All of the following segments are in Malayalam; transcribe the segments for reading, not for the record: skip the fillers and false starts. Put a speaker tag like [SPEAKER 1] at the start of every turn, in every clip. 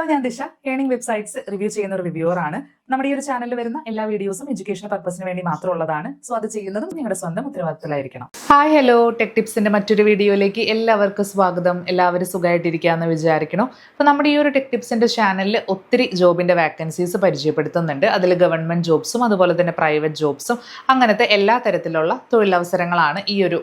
[SPEAKER 1] ഹലോ, ഞാൻ ദിശ. ഏണിംഗ് വെബ്സൈറ്റ്സ് റിവ്യൂ ചെയ്യുന്ന ഒരു റിവ്യൂവർ ആണ്. നമ്മുടെ ഈ ഒരു ചാനലിൽ വരുന്ന എല്ലാ വീഡിയോസും എഡ്യൂക്കേഷൻ പർപ്പസിന് വേണ്ടി മാത്രമുള്ളതാണ്. സോ അത് ചെയ്യുന്നതും നിങ്ങളുടെ സ്വന്തം ഉത്തരവാദിത്തത്തിലായിരിക്കണം. ഹായ്, ഹലോ, ടെക് ടിപ്സിന്റെ മറ്റൊരു വീഡിയോയിലേക്ക് എല്ലാവർക്കും സ്വാഗതം. എല്ലാവരും സുഖമായിട്ടിരിക്കാമെന്ന് വിചാരിക്കണം. അപ്പോൾ നമ്മുടെ ഈ ഒരു ടെക് ടിപ്സിന്റെ ചാനലിൽ ഒത്തിരി ജോബിന്റെ വാക്കൻസീസ് പരിചയപ്പെടുത്തുന്നുണ്ട്. അതിൽ ഗവൺമെന്റ് ജോബ്സും അതുപോലെ തന്നെ പ്രൈവറ്റ് ജോബ്സും അങ്ങനത്തെ എല്ലാ തരത്തിലുള്ള തൊഴിലവസരങ്ങളാണ് ഈ ഒരു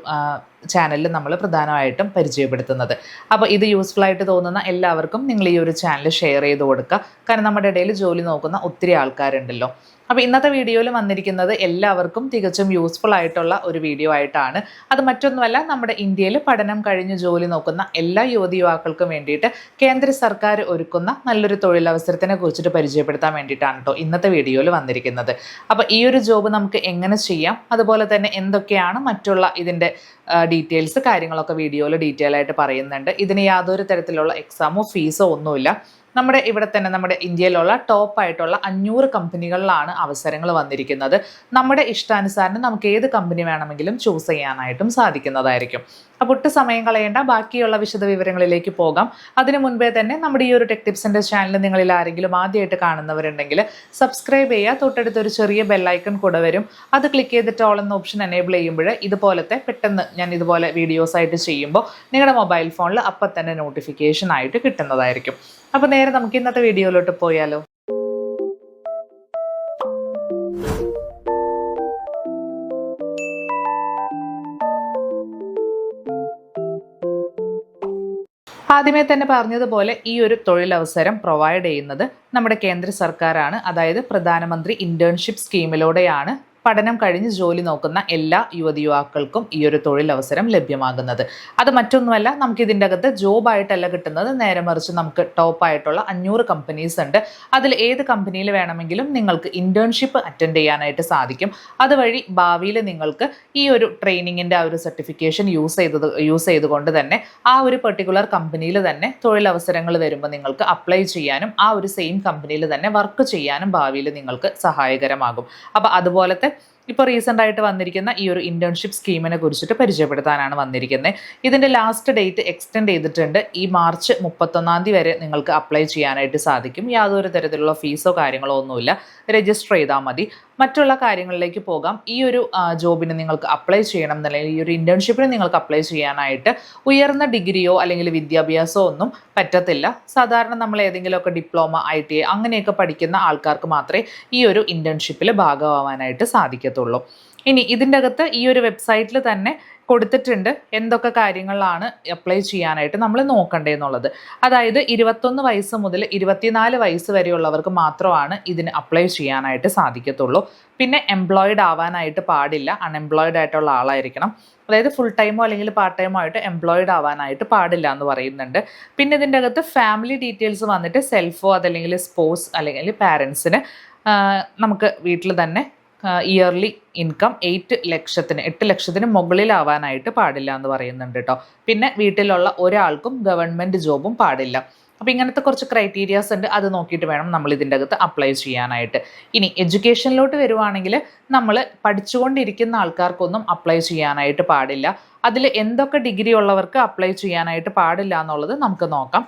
[SPEAKER 1] ചാനലിൽ നമ്മൾ പ്രധാനമായിട്ടും പരിചയപ്പെടുത്തുന്നത്. അപ്പോൾ ഇത് യൂസ്ഫുൾ ആയിട്ട് തോന്നുന്ന എല്ലാവർക്കും നിങ്ങൾ ഈ ഒരു ചാനൽ ഷെയർ ചെയ്ത് കൊടുക്കുക. കാരണം നമ്മുടെ ഇടയിൽ ജോലി നോക്കുന്ന ഒത്തിരി ആൾക്കാരുണ്ടല്ലോ. അപ്പോൾ ഇന്നത്തെ വീഡിയോയിൽ വന്നിരിക്കുന്നത് എല്ലാവർക്കും തികച്ചും യൂസ്ഫുൾ ആയിട്ടുള്ള ഒരു വീഡിയോ ആയിട്ടാണ്. അത് മറ്റൊന്നുമല്ല, നമ്മുടെ ഇന്ത്യയിൽ പഠനം കഴിഞ്ഞ് ജോലി നോക്കുന്ന എല്ലാ യുവതി യുവാക്കൾക്കും വേണ്ടിയിട്ട് കേന്ദ്ര സർക്കാർ ഒരുക്കുന്ന നല്ലൊരു തൊഴിലവസരത്തിനെ കുറിച്ചിട്ട് പരിചയപ്പെടുത്താൻ വേണ്ടിയിട്ടാണ് കേട്ടോ ഇന്നത്തെ വീഡിയോയിൽ വന്നിരിക്കുന്നത്. അപ്പോൾ ഈ ഒരു ജോബ് നമുക്ക് എങ്ങനെ ചെയ്യാം, അതുപോലെ തന്നെ എന്തൊക്കെയാണ് മറ്റുള്ള ഇതിൻ്റെ ഡീറ്റെയിൽസ് കാര്യങ്ങളൊക്കെ വീഡിയോയിൽ ഡീറ്റെയിൽ ആയിട്ട് പറയുന്നുണ്ട്. ഇതിന് യാതൊരു തരത്തിലുള്ള എക്സാമോ ഫീസോ ഒന്നുമില്ല. നമ്മുടെ ഇവിടെ തന്നെ നമ്മുടെ ഇന്ത്യയിലുള്ള ടോപ്പായിട്ടുള്ള 500 കമ്പനികളിലാണ് അവസരങ്ങൾ വന്നിരിക്കുന്നത്. നമ്മുടെ ഇഷ്ടാനുസാരം നമുക്ക് ഏത് കമ്പനി വേണമെങ്കിലും ചൂസ് ചെയ്യാനായിട്ടും സാധിക്കുന്നതായിരിക്കും. അപ്പോൾ ഒട്ടും സമയം കളയേണ്ട, ബാക്കിയുള്ള വിശദ വിവരങ്ങളിലേക്ക് പോകാം. അതിനു മുൻപേ തന്നെ നമ്മുടെ ഈ ഒരു ടെക് ടിപ്സിൻ്റെ ചാനൽ നിങ്ങളിൽ ആരെങ്കിലും ആദ്യമായിട്ട് കാണുന്നവരുണ്ടെങ്കിൽ സബ്സ്ക്രൈബ് ചെയ്യുക. തൊട്ടടുത്തൊരു ചെറിയ ബെല്ലൈക്കൺ കൂടെ വരും. അത് ക്ലിക്ക് ചെയ്തിട്ട് ഓൾ എന്ന ഓപ്ഷൻ എനേബിൾ ചെയ്യുമ്പോൾ ഇതുപോലത്തെ പെട്ടെന്ന് ഞാൻ ഇതുപോലെ വീഡിയോസ് ആയിട്ട് ചെയ്യുമ്പോൾ നിങ്ങളുടെ മൊബൈൽ ഫോണിൽ അപ്പം തന്നെ നോട്ടിഫിക്കേഷൻ ആയിട്ട് കിട്ടുന്നതായിരിക്കും. അപ്പോൾ നേരെ നമുക്ക് ഇന്നത്തെ വീഡിയോയിലോട്ട് പോയാലോ. ആദ്യമേ തന്നെ പറഞ്ഞതുപോലെ ഈ ഒരു തൊഴിലവസരം പ്രൊവൈഡ് ചെയ്യുന്നത് നമ്മുടെ കേന്ദ്ര സർക്കാരാണ്. അതായത് പ്രധാനമന്ത്രി ഇന്റേൺഷിപ്പ് സ്കീമിലൂടെയാണ് പഠനം കഴിഞ്ഞ് ജോലി നോക്കുന്ന എല്ലാ യുവതി യുവാക്കൾക്കും ഈ ഒരു തൊഴിലവസരം ലഭ്യമാകുന്നത്. അത് മറ്റൊന്നുമല്ല, നമുക്ക് ഇതിൻ്റെ അകത്ത് ജോബായിട്ടല്ല കിട്ടുന്നത്, നേരെ മറിച്ച് നമുക്ക് ടോപ്പായിട്ടുള്ള 500 കമ്പനീസ് ഉണ്ട്. അതിൽ ഏത് കമ്പനിയിൽ വേണമെങ്കിലും നിങ്ങൾക്ക് ഇന്റേൺഷിപ്പ് അറ്റൻഡ് ചെയ്യാനായിട്ട് സാധിക്കും. അതുവഴി ഭാവിയിൽ നിങ്ങൾക്ക് ഈ ഒരു ട്രെയിനിങ്ങിൻ്റെ ആ ഒരു സർട്ടിഫിക്കേഷൻ യൂസ് ചെയ്തുകൊണ്ട് തന്നെ ആ ഒരു പെർട്ടിക്കുലർ കമ്പനിയിൽ തന്നെ തൊഴിലവസരങ്ങൾ വരുമ്പോൾ നിങ്ങൾക്ക് അപ്ലൈ ചെയ്യാനും ആ ഒരു സെയിം കമ്പനിയിൽ തന്നെ വർക്ക് ചെയ്യാനും ഭാവിയിൽ നിങ്ങൾക്ക് സഹായകരമാകും. അപ്പോൾ അതുപോലത്തെ ഇപ്പോൾ റീസെൻ്റ് ആയിട്ട് വന്നിരിക്കുന്ന ഈ ഒരു ഇന്റേൺഷിപ്പ് സ്കീമിനെ കുറിച്ചിട്ട് പരിചയപ്പെടുത്താനാണ് വന്നിരിക്കുന്നത്. ഇതിൻ്റെ ലാസ്റ്റ് ഡേറ്റ് എക്സ്റ്റെൻഡ് ചെയ്തിട്ടുണ്ട്. ഈ മാർച്ച് 31 വരെ നിങ്ങൾക്ക് അപ്ലൈ ചെയ്യാനായിട്ട് സാധിക്കും. യാതൊരു തരത്തിലുള്ള ഫീസോ കാര്യങ്ങളോ ഒന്നുമില്ല. രജിസ്റ്റർ ചെയ്താൽ മതി. മറ്റുള്ള കാര്യങ്ങളിലേക്ക് പോകാം. ഈ ഒരു ജോബിന് നിങ്ങൾക്ക് അപ്ലൈ ചെയ്യണം എന്നല്ലെങ്കിൽ ഈ ഒരു ഇന്റേൺഷിപ്പിന് നിങ്ങൾക്ക് അപ്ലൈ ചെയ്യാനായിട്ട് ഉയർന്ന ഡിഗ്രിയോ അല്ലെങ്കിൽ വിദ്യാഭ്യാസമോ ഒന്നും പറ്റത്തില്ല. സാധാരണ നമ്മൾ ഏതെങ്കിലുമൊക്കെ ഡിപ്ലോമ, ITI അങ്ങനെയൊക്കെ പഠിക്കുന്ന ആൾക്കാർക്ക് മാത്രമേ ഈ ഒരു ഇന്റേൺഷിപ്പിൽ ഭാഗമാവാനായിട്ട് സാധിക്കത്തുള്ളൂ. ഇനി ഇതിൻ്റെ അകത്ത് ഈ ഒരു വെബ്സൈറ്റിൽ തന്നെ കൊടുത്തിട്ടുണ്ട് എന്തൊക്കെ കാര്യങ്ങളാണ് അപ്ലൈ ചെയ്യാനായിട്ട് നമ്മൾ നോക്കണ്ടേന്നുള്ളത്. അതായത് 21 വയസ്സ് മുതൽ 24 വയസ്സ് വരെയുള്ളവർക്ക് മാത്രമാണ് ഇതിന് അപ്ലൈ ചെയ്യാനായിട്ട് സാധിക്കത്തുള്ളൂ. പിന്നെ എംപ്ലോയിഡ് ആവാനായിട്ട് പാടില്ല, അൺഎംപ്ലോയിഡ് ആയിട്ടുള്ള ആളായിരിക്കണം. അതായത് ഫുൾ ടൈമോ അല്ലെങ്കിൽ പാർട്ട് ടൈമോ ആയിട്ട് എംപ്ലോയിഡ് ആവാനായിട്ട് പാടില്ല എന്ന് പറയുന്നുണ്ട്. പിന്നെ ഇതിൻ്റെ അകത്ത് ഫാമിലി ഡീറ്റെയിൽസ് വന്നിട്ട് സെൽഫോ അതല്ലെങ്കിൽ സ്പോസ് അല്ലെങ്കിൽ പാരൻസിന് നമുക്ക് വീട്ടിൽ തന്നെ ഇയർലി ഇൻകം 8 ലക്ഷത്തിന് മുകളിലാവാനായിട്ട് പാടില്ല എന്ന് പറയുന്നുണ്ട് കേട്ടോ. പിന്നെ വീട്ടിലുള്ള ഒരാൾക്കും ഗവൺമെൻറ് ജോബും പാടില്ല. അപ്പോൾ ഇങ്ങനത്തെ കുറച്ച് ക്രൈറ്റീരിയാസ് ഉണ്ട്. അത് നോക്കിയിട്ട് വേണം നമ്മൾ ഇതിൻ്റെ അകത്ത് അപ്ലൈ ചെയ്യാനായിട്ട്. ഇനി എഡ്യൂക്കേഷനിലോട്ട് വരുവാണെങ്കിൽ നമ്മൾ പഠിച്ചുകൊണ്ടിരിക്കുന്ന ആൾക്കാർക്കൊന്നും അപ്ലൈ ചെയ്യാനായിട്ട് പാടില്ല. അതിൽ എന്തൊക്കെ ഡിഗ്രി ഉള്ളവർക്ക് അപ്ലൈ ചെയ്യാനായിട്ട് പാടില്ല എന്നുള്ളത് നമുക്ക് നോക്കാം.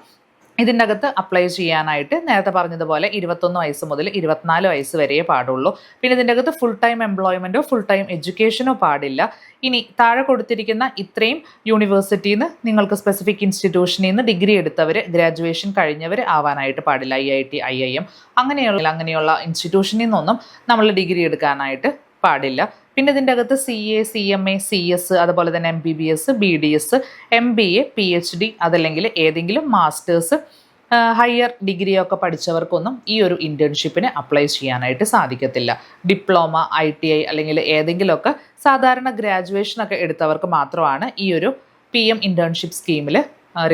[SPEAKER 1] ഇതിൻ്റെ അകത്ത് അപ്ലൈ ചെയ്യാനായിട്ട് നേരത്തെ പറഞ്ഞതുപോലെ 21 വയസ്സ് മുതൽ 24 വയസ്സ് വരെയേ പാടുള്ളൂ. പിന്നെ ഇതിൻ്റെ അകത്ത് ഫുൾ ടൈം എംപ്ലോയ്മെൻറ്റോ ഫുൾ ടൈം എഡ്യൂക്കേഷനോ പാടില്ല. ഇനി താഴെ കൊടുത്തിരിക്കുന്ന ഇത്രയും യൂണിവേഴ്സിറ്റിയിൽ നിന്ന് നിങ്ങൾക്ക് സ്പെസിഫിക് ഇൻസ്റ്റിറ്റ്യൂഷനിൽ നിന്ന് ഡിഗ്രി എടുത്തവർ, ഗ്രാജുവേഷൻ കഴിഞ്ഞവർ ആവാനായിട്ട് പാടില്ല. IIT, IIM അങ്ങനെയുള്ള ഇൻസ്റ്റിറ്റ്യൂഷനിൽ നിന്നൊന്നും നമ്മൾ ഡിഗ്രി എടുക്കാനായിട്ട് പാടില്ല. പിന്നെ ഇതിൻ്റെ അകത്ത് CA, CMA, CS അതുപോലെ തന്നെ MBBS, BDS, MBA, PhD അതല്ലെങ്കിൽ ഏതെങ്കിലും മാസ്റ്റേഴ്സ്, ഹയർ ഡിഗ്രിയൊക്കെ പഠിച്ചവർക്കൊന്നും ഈ ഒരു ഇൻറ്റേൺഷിപ്പിന് അപ്ലൈ ചെയ്യാനായിട്ട് സാധിക്കത്തില്ല. ഡിപ്ലോമ, ITI അല്ലെങ്കിൽ ഏതെങ്കിലുമൊക്കെ സാധാരണ ഗ്രാജുവേഷനൊക്കെ എടുത്തവർക്ക് മാത്രമാണ് ഈ ഒരു PM ഇൻറ്റേൺഷിപ്പ് സ്കീമിൽ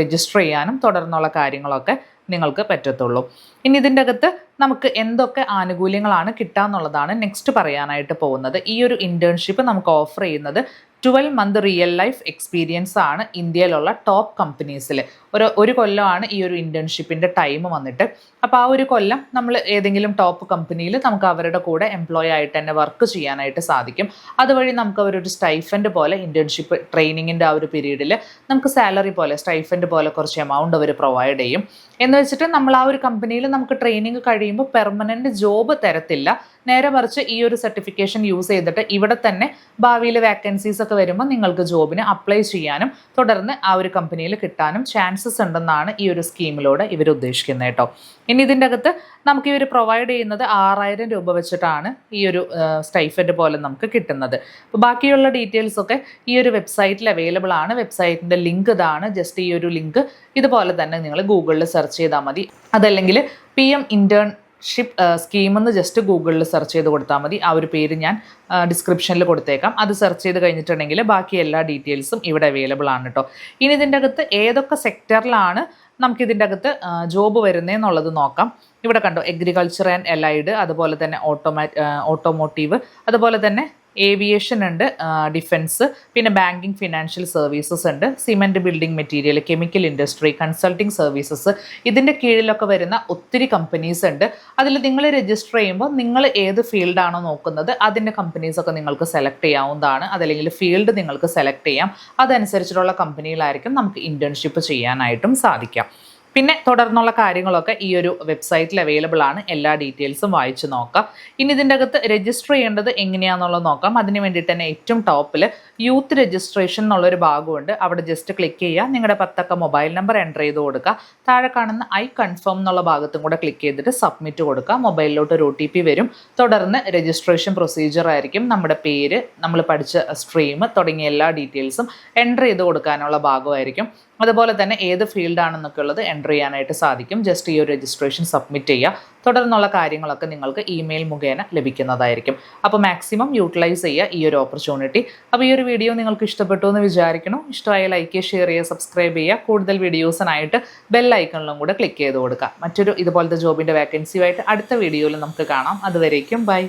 [SPEAKER 1] രജിസ്റ്റർ ചെയ്യാനും തുടർന്നുള്ള കാര്യങ്ങളൊക്കെ നിങ്ങൾക്ക് പറ്റത്തുള്ളൂ. ഇനി ഇതിൻ്റെ അകത്ത് നമുക്ക് എന്തൊക്കെ ആനുകൂല്യങ്ങളാണ് കിട്ടുക എന്നുള്ളതാണ് നെക്സ്റ്റ് പറയാനായിട്ട് പോകുന്നത്. ഈ ഒരു ഇൻറ്റേൺഷിപ്പ് നമുക്ക് ഓഫർ ചെയ്യുന്നത് 12 മന്ത് റിയൽ ലൈഫ് എക്സ്പീരിയൻസ് ആണ് ഇന്ത്യയിലുള്ള ടോപ്പ് കമ്പനീസിൽ. ഒരു കൊല്ലമാണ് ഈ ഒരു ഇൻറ്റേൺഷിപ്പിൻ്റെ ടൈം വന്നിട്ട്. അപ്പോൾ ആ ഒരു കൊല്ലം നമ്മൾ ഏതെങ്കിലും ടോപ്പ് കമ്പനിയിൽ നമുക്ക് അവരുടെ കൂടെ എംപ്ലോയി ആയിട്ട് തന്നെ വർക്ക് ചെയ്യാനായിട്ട് സാധിക്കും. അതുവഴി നമുക്ക് അവരൊരു സ്റ്റൈഫൻഡ് പോലെ ഇൻറ്റേൺഷിപ്പ് ട്രെയിനിങ്ങിൻ്റെ ആ ഒരു പീരീഡിൽ നമുക്ക് സാലറി പോലെ സ്റ്റൈഫൻഡ് പോലെ കുറച്ച് എമൗണ്ട് അവർ പ്രൊവൈഡ് ചെയ്യും. എന്ന് വെച്ചിട്ട് നമ്മൾ ആ ഒരു കമ്പനിയിൽ നമുക്ക് ട്രെയിനിങ് കഴിയുമ്പോൾ പെർമനൻറ്റ് ജോബ് തരത്തില്ല. നേരെ മറിച്ച് ഈ ഒരു സർട്ടിഫിക്കേഷൻ യൂസ് ചെയ്തിട്ട് ഇവിടെ തന്നെ ഭാവിയിൽ വാക്കൻസീസ് ഒക്കെ വരുമ്പോൾ നിങ്ങൾക്ക് ജോബിന് അപ്ലൈ ചെയ്യാനും തുടർന്ന് ആ ഒരു കമ്പനിയിൽ കിട്ടാനും ചാൻസസ് ഉണ്ടെന്നാണ് ഈ ഒരു സ്കീമിലൂടെ ഇവർ ഉദ്ദേശിക്കുന്നത് കേട്ടോ. ഇനി ഇതിൻ്റെ അകത്ത് നമുക്ക് ഇവർ പ്രൊവൈഡ് ചെയ്യുന്നത് 6,000 രൂപ വെച്ചിട്ടാണ് ഈ ഒരു സ്റ്റൈഫൻഡ് പോലെ നമുക്ക് കിട്ടുന്നത്. അപ്പോൾ ബാക്കിയുള്ള ഡീറ്റെയിൽസ് ഒക്കെ ഈ ഒരു വെബ്സൈറ്റിൽ അവൈലബിൾ ആണ്. വെബ്സൈറ്റിൻ്റെ ലിങ്ക് ഇതാണ്. ജസ്റ്റ് ഈ ഒരു ലിങ്ക് ഇതുപോലെ തന്നെ നിങ്ങൾ ഗൂഗിളിൽ സെർച്ച് ചെയ്താൽ മതി. അതല്ലെങ്കിൽ PM ഇന്റേൺഷിപ്പ് സ്കീമെന്ന് ജസ്റ്റ് ഗൂഗിളിൽ സെർച്ച് ചെയ്ത് കൊടുത്താൽ മതി. ആ ഒരു പേര് ഞാൻ ഡിസ്ക്രിപ്ഷനിൽ കൊടുത്തേക്കാം. അത് സെർച്ച് ചെയ്ത് കഴിഞ്ഞിട്ടുണ്ടെങ്കിൽ ബാക്കി എല്ലാ ഡീറ്റെയിൽസും ഇവിടെ അവൈലബിൾ ആണ് കേട്ടോ. ഇനി ഇതിൻ്റെ അകത്ത് ഏതൊക്കെ സെക്ടറിലാണ് നമുക്കിതിൻ്റെ അകത്ത് ജോബ് വരുന്നതെന്നുള്ളത് നോക്കാം. ഇവിടെ കണ്ടോ, അഗ്രികൾച്ചർ ആൻഡ് എലൈഡ്, അതുപോലെ തന്നെ ഓട്ടോമോട്ടീവ്, അതുപോലെ തന്നെ ഏവിയേഷൻ ഉണ്ട്, ഡിഫൻസ്, പിന്നെ ബാങ്കിങ് ഫിനാൻഷ്യൽ സർവീസസ് ഉണ്ട്, cement building material, chemical industry, consulting services. ഇതിൻ്റെ കീഴിലൊക്കെ വരുന്ന ഒത്തിരി കമ്പനീസ് ഉണ്ട്. അതിൽ നിങ്ങൾ രജിസ്റ്റർ ചെയ്യുമ്പോൾ നിങ്ങൾ ഏത് ഫീൽഡാണോ നോക്കുന്നത് അതിൻ്റെ കമ്പനീസൊക്കെ നിങ്ങൾക്ക് സെലക്ട് ചെയ്യാവുന്നതാണ്. അതല്ലെങ്കിൽ ഫീൽഡ് നിങ്ങൾക്ക് സെലക്ട് ചെയ്യാം. അതനുസരിച്ചിട്ടുള്ള കമ്പനിയിലായിരിക്കും നമുക്ക് ഇൻറ്റേൺഷിപ്പ് ചെയ്യാനായിട്ടും സാധിക്കാം. പിന്നെ തുടർന്നുള്ള കാര്യങ്ങളൊക്കെ ഈ ഒരു വെബ്സൈറ്റിൽ അവൈലബിൾ ആണ്. എല്ലാ ഡീറ്റെയിൽസും വായിച്ച് നോക്കാം. ഇനി ഇതിൻ്റെ അകത്ത് രജിസ്റ്റർ ചെയ്യേണ്ടത് എങ്ങനെയാണെന്നുള്ളത് നോക്കാം. അതിന് വേണ്ടിയിട്ട് തന്നെ ഏറ്റവും ടോപ്പിൽ യൂത്ത് രജിസ്ട്രേഷൻ എന്നുള്ളൊരു ഭാഗമുണ്ട്. അവിടെ ജസ്റ്റ് ക്ലിക്ക് ചെയ്യുക. നിങ്ങളുടെ 10 മൊബൈൽ നമ്പർ എൻ്റർ ചെയ്ത് കൊടുക്കുക. താഴെ കാണുന്ന ഐ കൺഫേം എന്നുള്ള ഭാഗത്തും കൂടെ ക്ലിക്ക് ചെയ്തിട്ട് സബ്മിറ്റ് കൊടുക്കുക. മൊബൈലിലോട്ട് ഒരു OTP വരും. തുടർന്ന് രജിസ്ട്രേഷൻ പ്രൊസീജിയർ ആയിരിക്കും. നമ്മുടെ പേര്, നമ്മൾ പഠിച്ച സ്ട്രീം തുടങ്ങിയ എല്ലാ ഡീറ്റെയിൽസും എൻ്റർ ചെയ്ത് കൊടുക്കാനുള്ള ഭാഗമായിരിക്കും. അതുപോലെ തന്നെ ഏത് ഫീൽഡാണെന്നൊക്കെ ഉള്ളത് എൻ്റർ ചെയ്യാനായിട്ട് സാധിക്കും. ജസ്റ്റ് ഈ ഒരു രജിസ്ട്രേഷൻ സബ്മിറ്റ് ചെയ്യുക. തുടർന്നുള്ള കാര്യങ്ങളൊക്കെ നിങ്ങൾക്ക് ഇമെയിൽ മുഖേന ലഭിക്കുന്നതായിരിക്കും. അപ്പോൾ മാക്സിമം യൂട്ടിലൈസ് ചെയ്യുക ഈ ഒരു ഓപ്പർച്യൂണിറ്റി. അപ്പോൾ ഈ ഒരു വീഡിയോ നിങ്ങൾക്ക് ഇഷ്ടപ്പെട്ടു എന്ന് വിചാരിക്കുന്നു. ഇഷ്ടമായ ലൈക്ക് ചെയ്യുക, ഷെയർ ചെയ്യുക, സബ്സ്ക്രൈബ് ചെയ്യുക. കൂടുതൽ വീഡിയോസിനായിട്ട് ബെൽ ഐക്കണിലും കൂടെ ക്ലിക്ക് ചെയ്ത് കൊടുക്കുക. മറ്റൊരു ഇതുപോലത്തെ ജോബിൻ്റെ വാക്കൻസിയുമായിട്ട് അടുത്ത വീഡിയോയിൽ നമുക്ക് കാണാം. അതുവരേക്കും ബൈ.